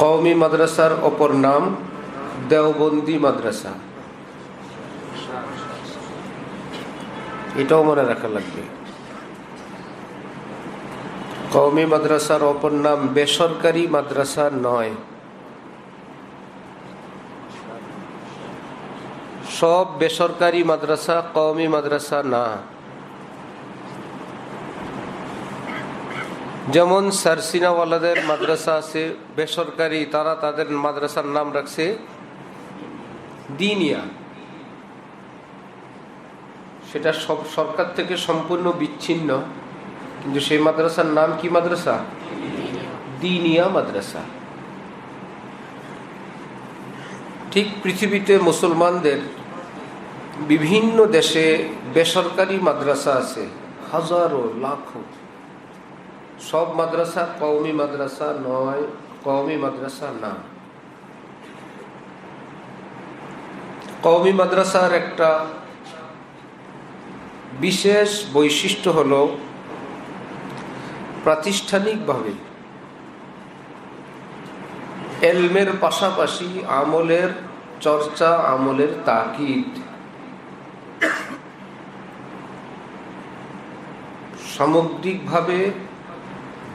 কওমি মাদ্রাসার অপর নাম দেওবন্দি মাদ্রাসা, এটাও মনে রাখা লাগবে। কওমি মাদ্রাসার অপর নাম বেসরকারি মাদ্রাসা নয়। সব বেসরকারি মাদ্রাসা কওমি মাদ্রাসা না। যেমন সারসিনাওয়ালাদের মাদ্রাসা আছে বেসরকারি, তারা তাদের মাদ্রাসার নাম রাখছে দিনিয়া। সেটা সব সরকার থেকে সম্পূর্ণ বিচ্ছিন্ন, কিন্তু সেই মাদ্রাসার নাম কি মাদ্রাসা? দিনিয়া মাদ্রাসা। ঠিক পৃথিবীতে মুসলমানদের বিভিন্ন দেশে বেসরকারি মাদ্রাসা আছে, হাজারো লাখো। সব মাদ্রাসা কওমি মাদ্রাসা নয়, কওমি মাদ্রাসা না। কওমি মাদ্রাসার একটা বিশেষ বৈশিষ্ট্য হলো প্রাতিষ্ঠানিকভাবে এলমের পাশাপাশি আমলের চর্চা, আমলের তাকিদ। সামগ্রিকভাবে,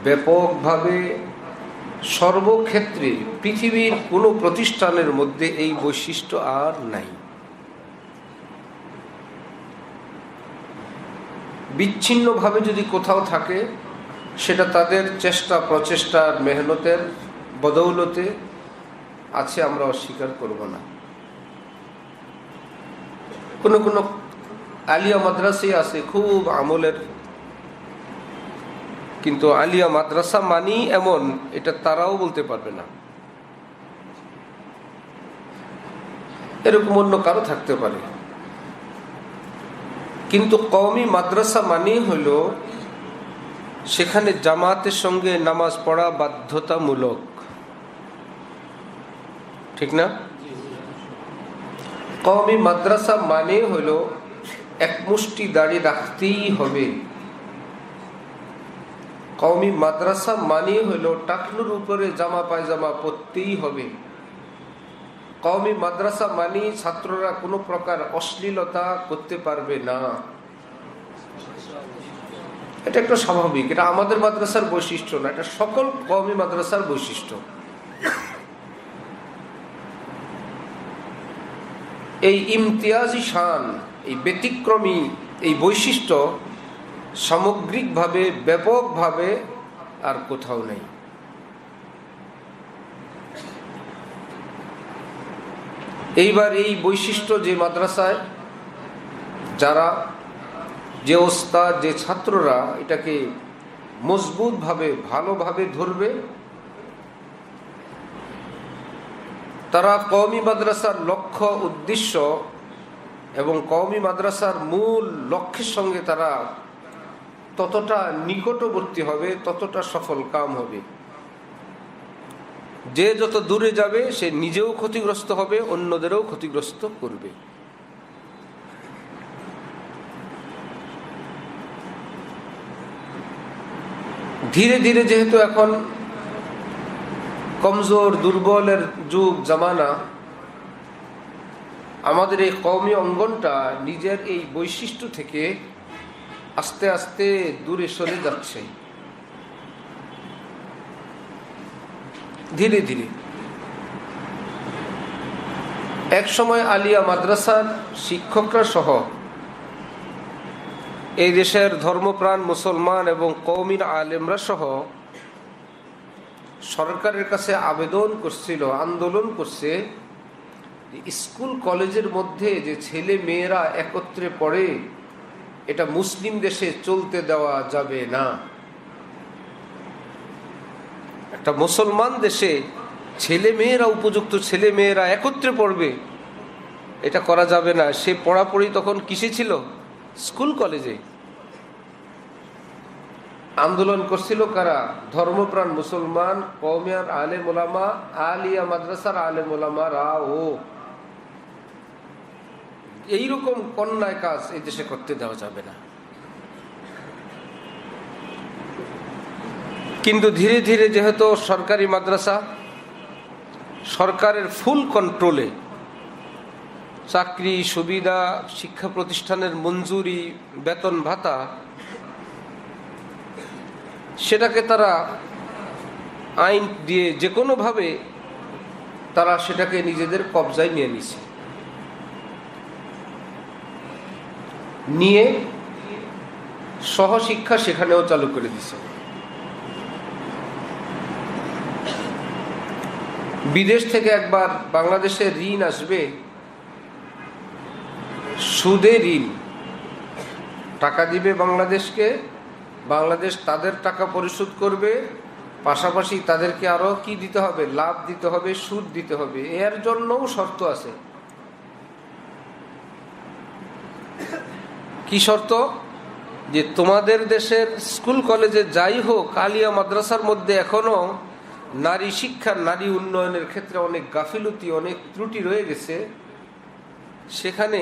ব্যাপকভাবে, সর্বক্ষেত্রে পৃথিবীর কোনো প্রতিষ্ঠানের মধ্যে এই বৈশিষ্ট্য আর নাই। বিচ্ছিন্নভাবে যদি কোথাও থাকে, সেটা তাদের চেষ্টা প্রচেষ্টার মেহনতের বদৌলতে আছে, আমরা অস্বীকার করব না। কোনো কোনো আলিয়া মাদ্রাসাই আছে খুব আমলের, কিন্তু আলিয়া মাদ্রাসা মানি এমন এটা তারাও বলতে পারবে না। এরকম অন্য কারো থাকতে পারে, কিন্তু কওমি মাদ্রাসা মানি হইল সেখানে জামাতের সঙ্গে নামাজ পড়া বাধ্যতামূলক, ঠিক না? কওমি মাদ্রাসা মানে হইল এক মুষ্টি দাড়ি রাখতেই হবে। কওমি মাদ্রাসা মানে হইল টাকনুর উপরে জামা পায়জামা পরতেই হবে। কওমি মাদ্রাসা মানে ছাত্ররা কোনো প্রকার অশ্লীলতা করতে পারবে না। এটা একটা স্বাভাবিক, এটা আমাদের মাদ্রাসার বৈশিষ্ট্য না, এটা সকল কওমি মাদ্রাসার বৈশিষ্ট্য। এই ইমতিয়াজি শান, এই ব্যতিক্রমী এই বৈশিষ্ট্য সামগ্রিকভাবে, ব্যাপকভাবে আর কোথাও নেই। এইবার এই বৈশিষ্ট্য যে মাদ্রাসায় যারা, যে ওস্তাদ, যে ছাত্ররা এটাকে মজবুতভাবে ভালোভাবে ধরবে, তারা কওমি মাদ্রাসার লক্ষ্য উদ্দেশ্য এবং কওমি মাদ্রাসার মূল লক্ষ্যের সঙ্গে তারা ততটা নিকটবর্তী হবে, ততটা সফল কাম হবে। যে যত দূরে যাবে সে নিজেও ক্ষতিগ্রস্ত হবে, অন্যদেরও ক্ষতিগ্রস্ত করবে। ধীরে ধীরে যেহেতু এখন কমজোর দুর্বলের যুগ জামানা, আমাদের এই কওমি অঙ্গনটা নিজের এই বৈশিষ্ট্য থেকে আস্তে আস্তে দূরে সরে যাচ্ছে। ধীরে ধীরে এক সময় আলিয়া মাদ্রাসার শিক্ষকরা সহ এই দেশের ধর্মপ্রাণ মুসলমান এবং কওমির আলেমরা সহ সরকারের কাছে আবেদন করছিল, আন্দোলন করছে, স্কুল কলেজের মধ্যে যে ছেলে মেয়েরা একত্রে পড়ে এটা মুসলিম দেশে চলতে দেওয়া যাবে না। একটা মুসলমান দেশে ছেলে মেয়েরা, উপযুক্ত ছেলে মেয়েরা একত্রে পড়বে, এটা করা যাবে না। সে পড়াপড়ি তখন কিসে ছিল? স্কুল কলেজে। আন্দোলন করছিল কারা? ধর্মপ্রাণ মুসলমান, কওমিয়ার আলেম ওলামা, আলিয়া মাদ্রাসার আলেম ওলামারা। ও এইরকম অন্যায় কাজ এই দেশে করতে দেওয়া যাবে না। কিন্তু ধীরে ধীরে যেহেতু সরকারি মাদ্রাসা সরকারের ফুল কন্ট্রোলে চাকরি, সুবিধা, শিক্ষা প্রতিষ্ঠানের মঞ্জুরি, বেতন ভাতা, সেটাকে তারা আইন দিয়ে যে কোনোভাবে তারা সেটাকে নিজেদের কবজায় নিয়ে নিছে, নিয়ে সহশিক্ষা সেখানেও চালু করে দিছে। বিদেশ থেকে একবার বাংলাদেশে ঋণ আসবে, সুদে ঋণ, টাকা দিবে বাংলাদেশকে, বাংলাদেশ তাদের টাকা পরিশোধ করবে, পাশাপাশি তাদেরকে আরো কি দিতে হবে, লাভ দিতে হবে, সুদ দিতে হবে। এর জন্যও শর্ত আছে। কি শর্ত? যে তোমাদের দেশের স্কুল কলেজে যাই হোক, আলিয়া মাদ্রাসার মধ্যে এখনো নারী শিক্ষা, নারী উন্নয়নের ক্ষেত্রে অনেক গাফিলতি, অনেক ত্রুটি রয়ে গেছে। সেখানে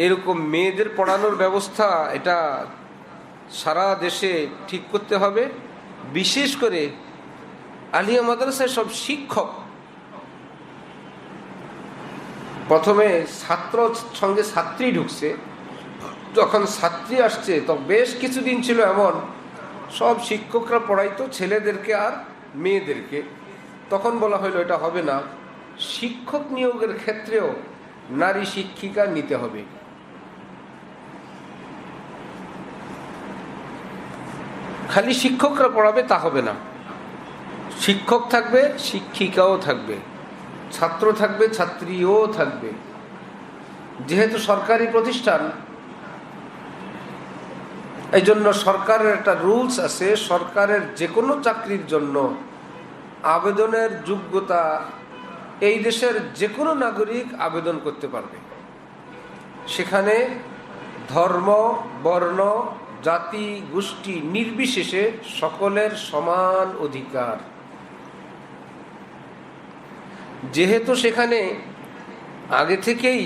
এরকম মেয়েদের পড়ানোর ব্যবস্থা এটা সারা দেশে ঠিক করতে হবে। বিশেষ করে আলিয়া মাদ্রাসায় সব শিক্ষক, প্রথমে ছাত্র সঙ্গে ছাত্রী ঢুকছে, যখন ছাত্রী আসছে তখন বেশ কিছুদিন ছিল এমন সব শিক্ষকরা পড়াইতো ছেলেদেরকে আর মেয়েদেরকে। তখন বলা হলো এটা হবে না, শিক্ষক নিয়োগের ক্ষেত্রেও নারী শিক্ষিকা নিতে হবে। খালি শিক্ষকরা পড়াবে তা হবে না, শিক্ষক থাকবে, শিক্ষিকাও থাকবে, ছাত্র থাকবে, ছাত্রীও থাকবে। যেহেতু সরকারি প্রতিষ্ঠান, এই জন্য সরকারের একটা রুলস আছে, সরকারের যে কোনো চাকরির জন্য আবেদনের যোগ্যতা এই দেশের যে কোনো নাগরিক আবেদন করতে পারবে। সেখানে ধর্ম, বর্ণ, জাতি, গোষ্ঠী নির্বিশেষে সকলের সমান অধিকার। যেহেতু সেখানে আগে থেকেই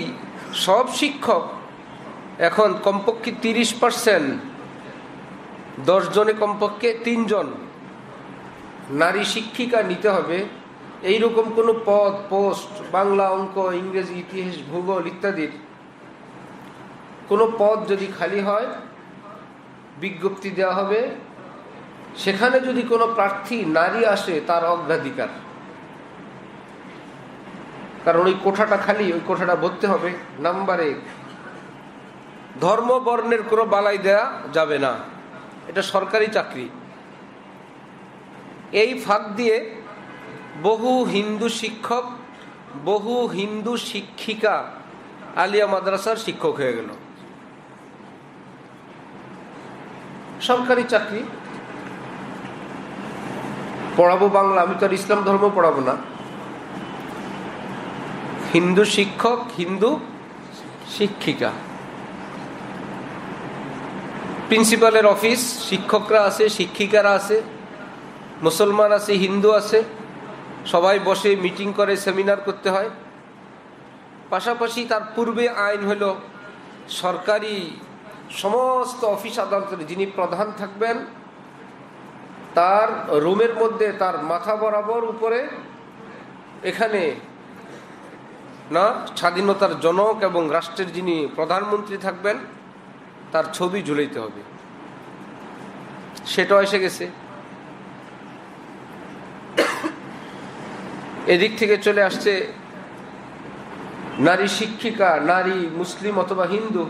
সব শিক্ষক, এখন কমপক্ষে 30%, 10 জনে কমপক্ষে 3 জন নারী শিক্ষিকা নিতে হবে। এইরকম কোনো পদ, পোস্ট, বাংলা, অঙ্ক, ইংরেজি, ইতিহাস, ভূগোল ইত্যাদির কোনো পদ যদি খালি হয়, বিজ্ঞপ্তি দেওয়া হবে। সেখানে যদি কোনো প্রার্থী নারী আসে, তার অগ্রাধিকার, কারণ ওই কোঠাটা খালি, ওই কোঠাটা ভরতে হবে। নাম্বার 1, ধর্ম বর্ণের কোনো বালাই দেয়া যাবে না, এটা সরকারি চাকরি। এই ফাঁক দিয়ে বহু হিন্দু শিক্ষক, বহু হিন্দু শিক্ষিকা আলিয়া মাদ্রাসার শিক্ষক হয়ে গেল। সরকারি চাকরি, পড়াবো বাংলা, আমি তো আর ইসলাম ধর্ম পড়াবো না। হিন্দু শিক্ষক, হিন্দু শিক্ষিকা, প্রিন্সিপালের অফিস, শিক্ষকরা আছে, শিক্ষিকারা আছে, মুসলমান আছে, হিন্দু আছে, সবাই বসে মিটিং করে, সেমিনার করতে হয়। পাশাপাশি তার পূর্বে আইন হলো সরকারি সমস্ত অফিস আদালতের যিনি প্রধান থাকবেন, তার রুমের মধ্যে তার মাথা বরাবর উপরে এখানে না স্বাধীনতার জনক এবং রাষ্ট্রের যিনি প্রধানমন্ত্রী থাকবেন তার ছবি ঝুলাইতে হবে। সেটাও এসে গেছে। এদিক থেকে চলে আসছে নারী শিক্ষিকা, নারী মুসলিম অথবা হিন্দু,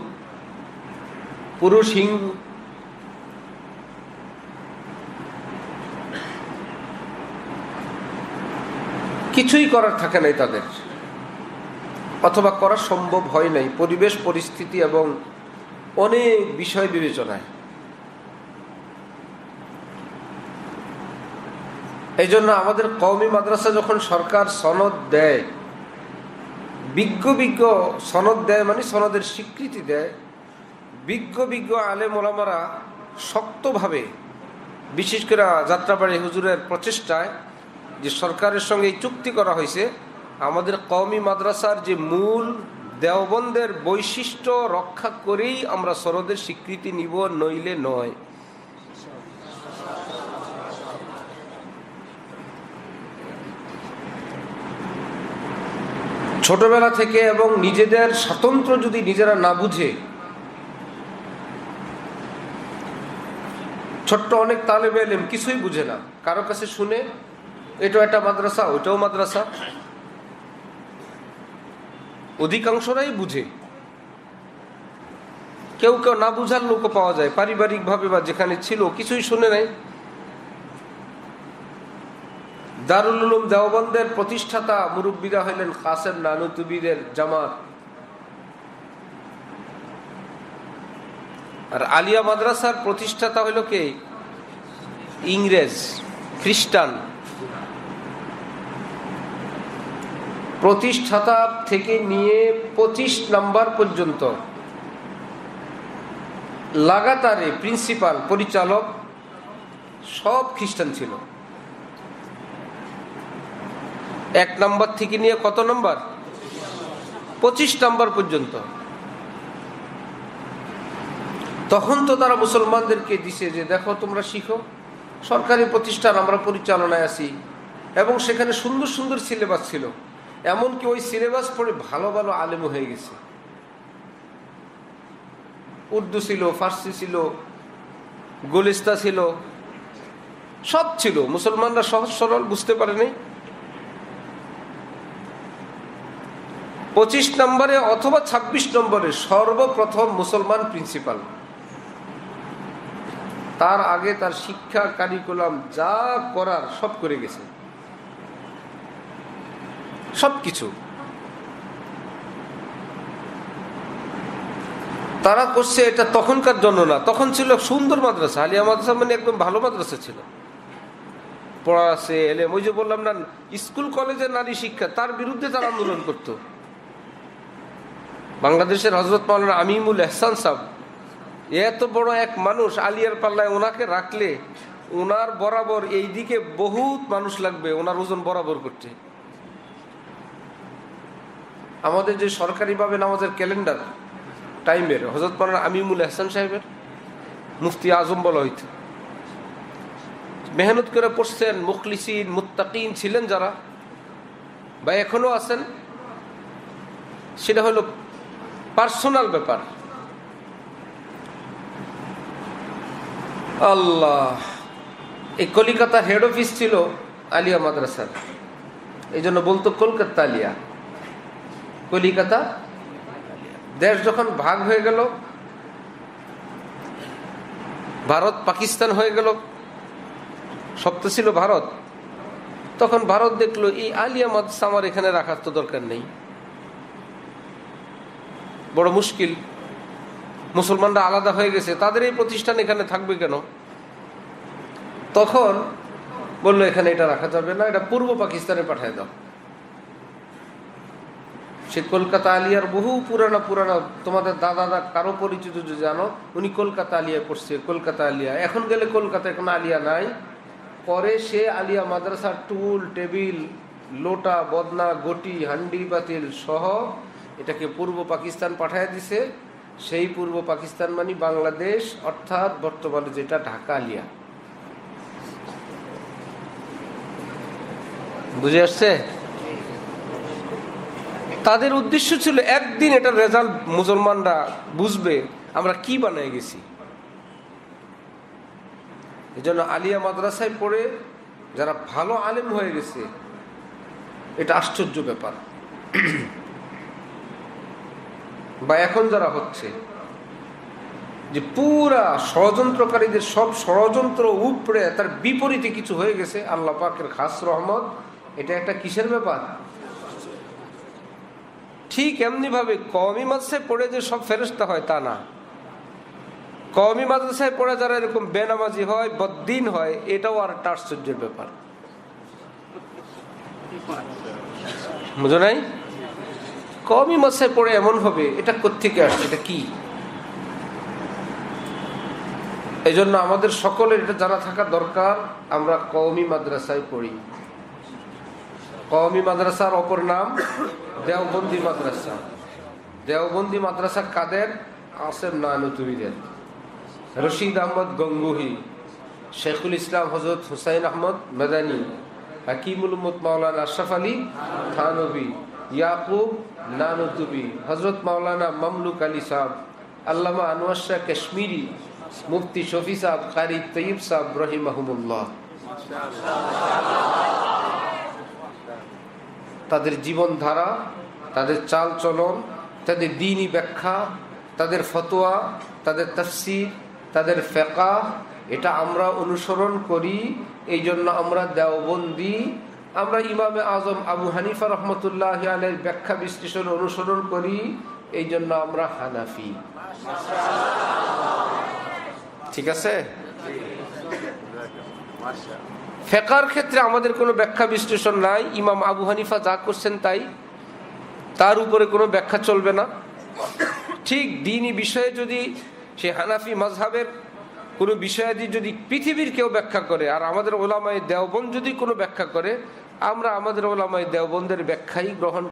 পুরুষ হিন্দু। কিছুই করার থাকে নাই তাদের, অথবা করা সম্ভব হয় নাই পরিবেশ পরিস্থিতি এবং অনেক বিষয় বিবেচনায়। এই জন্য আমাদের কওমি মাদ্রাসা যখন সরকার সনদ দেয়, বিজ্ঞ সনদ দেয়, মানে সনদের স্বীকৃতি দেয়, বিজ্ঞ আলেম ওলামারা শক্তভাবে, বিশেষ করে যাত্রাবাড়ি হুজুরের প্রচেষ্টায় যে সরকারের সঙ্গে এই চুক্তি করা হয়েছে, আমাদের কওমি মাদ্রাসার যে মূল দেওবন্দের বৈশিষ্ট্য রক্ষা করেই আমরা সনদের স্বীকৃতি নিব, নইলে নয়। ছোটবেলা থেকে এবং নিজেদের স্বাতন্ত্র্য যদি নিজেরা না বুঝে, ছোট্ট অনেক তালেবে ইলম কিছুই বুঝে না, কারো কাছে শুনে এটাও একটা মাদ্রাসা ওইটাও মাদ্রাসা, অধিকাংশরাই বুঝে, কেউ কেউ না বুঝার লোকও পাওয়া যায় পারিবারিক ভাবে বা যেখানে ছিল কিছুই শুনে নাই। দারুল উলুম দেওবন্দের প্রতিষ্ঠাতা মুরব্বীরা হইলেন কাসেম নানুতুবিদের জামাত, আর আলিয়া মাদ্রাসার প্রতিষ্ঠাতা হইল কে? ইংরেজ খ্রিস্টান। প্রতিষ্ঠাতা থেকে নিয়ে 25 নাম্বার পর্যন্ত লাগাতারে প্রিন্সিপাল পরিচালক সব খ্রিস্টান ছিল। 1 নাম্বার থেকে নিয়ে কত নাম্বার? 25 নাম্বার পর্যন্ত। তখন তো তারা মুসলমানদেরকে দিছে যে দেখো তোমরা শিখো, সরকারি প্রতিষ্ঠান, আমরা পরিচালনায় আছি, এবং সেখানে সুন্দর সুন্দর সিলেবাস ছিল, এমনকি ওই সিলেবাস পড়ে ভালো ভালো আলেম হয়ে গেছে। উর্দু ছিল, ফার্সি ছিল, গোলিস্তা ছিল, সব ছিল। মুসলমানরা সহজ সরল বুঝতে পারে নাই। 25 নম্বরে অথবা 26 নম্বরে সর্বপ্রথম মুসলমান প্রিন্সিপাল। তার আগে তার শিক্ষা কারিকুলাম যা করার সব করে গেছে, সবকিছু তারা করছে। এটা তখনকার জন্য না, তখন ছিল সুন্দর মাদ্রাসা। আলিয়া মাদ্রাসা মানে একদম ভালো মাদ্রাসা ছিল, পড়া আছে, এলেম। ওই যে বললাম না, স্কুল কলেজের নারী শিক্ষা, তার বিরুদ্ধে তারা আন্দোলন করত। বাংলাদেশের হযরত মাওলানা আমিমুল এহসান সাহেব, এত বড় এক মানুষ, আলিয়ার পাল্লায় ওনাকে রাখলে ওনার বরাবর এই দিকে বহুত মানুষ লাগবে ওনার ওজন বরাবর করতে। আমাদের যে সরকারিভাবে নামাজের ক্যালেন্ডার টাইমের হযরত মাওলানা আমিমুল এহসান সাহেবের মুফতি আজম বলা হইত। মেহনত করে পড়ছেন, মুখলিসিন মুত্তাকিন ছিলেন যারা, বা এখনো আছেন, সেটা হলো পার্সোনাল ব্যাপার। আল্লাহ, এই কলিকাতা হেড অফিস ছিল আলিয়া মাদ্রাসার, এই জন্য বলতো কলকাতা আলিয়া, কলিকাতা। দেশ যখন ভাগ হয়ে গেল, ভারত পাকিস্তান হয়ে গেল, সব তো ছিল ভারত, তখন ভারত দেখলো এই আলিয়া মাদ্রাসা আমার এখানে রাখার তো দরকার নেই, বড় মুশকিল, মুসলমানরা আলাদা হয়ে গেছে, তাদের এই প্রতিষ্ঠান এখানে থাকবে কেন? তখন বললো এখানে এটা রাখা যাবে না, এটা পূর্ব পাকিস্তানে পাঠিয়ে দাও। সে কলকাতা আলিয়ার বহু পুরানা, তোমাদের দাদা কারো পরিচিত যে জানো, উনি কলকাতা আলিয়া পড়ছে, কলকাতা আলিয়া। এখন গেলে কলকাতায় কোনো আলিয়া নাই। পরে সে আলিয়া মাদ্রাসার টুল টেবিল, লোটা বদনা গটি হান্ডি বাতিল সহ এটাকে পূর্ব পাকিস্তান পাঠিয়ে দিছে। সেই পূর্ব পাকিস্তান মানে বাংলাদেশ, অর্থাৎ বর্তমানে যেটা ঢাকা আলিয়া। বুঝে আসছে? তাদের উদ্দেশ্য ছিল একদিন এটার রেজাল্ট মুসলমানরা বুঝবে আমরা কি বানায় গেছি। এই জন্য আলিয়া মাদ্রাসায় পড়ে যারা ভালো আলেম হয়ে গেছে, এটা আশ্চর্য ব্যাপার। বা এখন যারা হচ্ছে যে পুরা ষড়যন্ত্রকারীদের সব ষড়যন্ত্র উপড়ে তার বিপরীতে কিছু হয়ে গেছে, আল্লাহ পাকের খাস রহমত। এটা একটা কিসের ব্যাপার? ঠিক এমনি ভাবে কওমি মাদ্রাসায় পড়ে যে সব ফেরেশতা হয় তা না। কওমি মাদ্রাসায় পড়ে যারা এরকম বেনামাজি হয়, বদ্দিন হয়, এটাও আর একটা আশ্চর্যের ব্যাপার। বুঝো নাই? কওমি মাদ্রাসায় পড়ে এমন হবে, এটা কোত্থেকে আসছে, এটা কি? এই জন্য আমাদের সকলের এটা জানা থাকা দরকার, আমরা কওমি মাদ্রাসায় পড়ি। কওমি মাদ্রাসার অপর নাম দেওবন্দি মাদ্রাসা। দেওবন্দি মাদ্রাসা কাদের? কাসেম নানুতুবিদের, রশিদ আহমদ গঙ্গুহি, শেখুল ইসলাম হযরত হুসাইন আহমদ মাদানী, হাকিমুল উম্মত মাওলানা আশরাফ আলী থানভী, ইয়াকুব নানুতুবি, হজরত মাওলানা মামলুক আলী সাহেব, আল্লামা আনোয়ার শাহ কাশ্মীরি, মুফতি শফি সাহেব, কারি তৈয়ব সাহেব রহিমাহুমুল্লাহ। তাদের জীবনধারা, তাদের চাল চলন, তাদের দ্বীনি ব্যাখ্যা, তাদের ফতোয়া, তাদের তাফসীর, তাদের ফিকহ, এটা আমরা অনুসরণ করি। এই জন্য আমরা দেওবন্দি, আমরা ইমামে আজম আবু হানিফা রহমতুল্লাহ আলাইহির ব্যাখ্যা বিশ্লেষণ অনুসরণ করি। এই জন্য আমরা হানাফি। ঠিক আছে? ফিকহের ক্ষেত্রে আমাদের কোনো ব্যাখ্যা বিশ্লেষণ নাই। ইমাম আবু হানিফা যা করছেন তাই, তার উপরে কোনো ব্যাখ্যা চলবে না। ঠিক দ্বীনি বিষয়ে যদি সে হানাফি মাযহাবের কোনো বিষয়াদি যদি পৃথিবীর কেউ ব্যাখ্যা করে, আর আমাদের ওলামায়ে দেওবন্দ যদি কোনো ব্যাখ্যা করে, আমরা আমাদের ওলামায়ে দেওবন্দের ব্যাখ্যাই গ্রহণ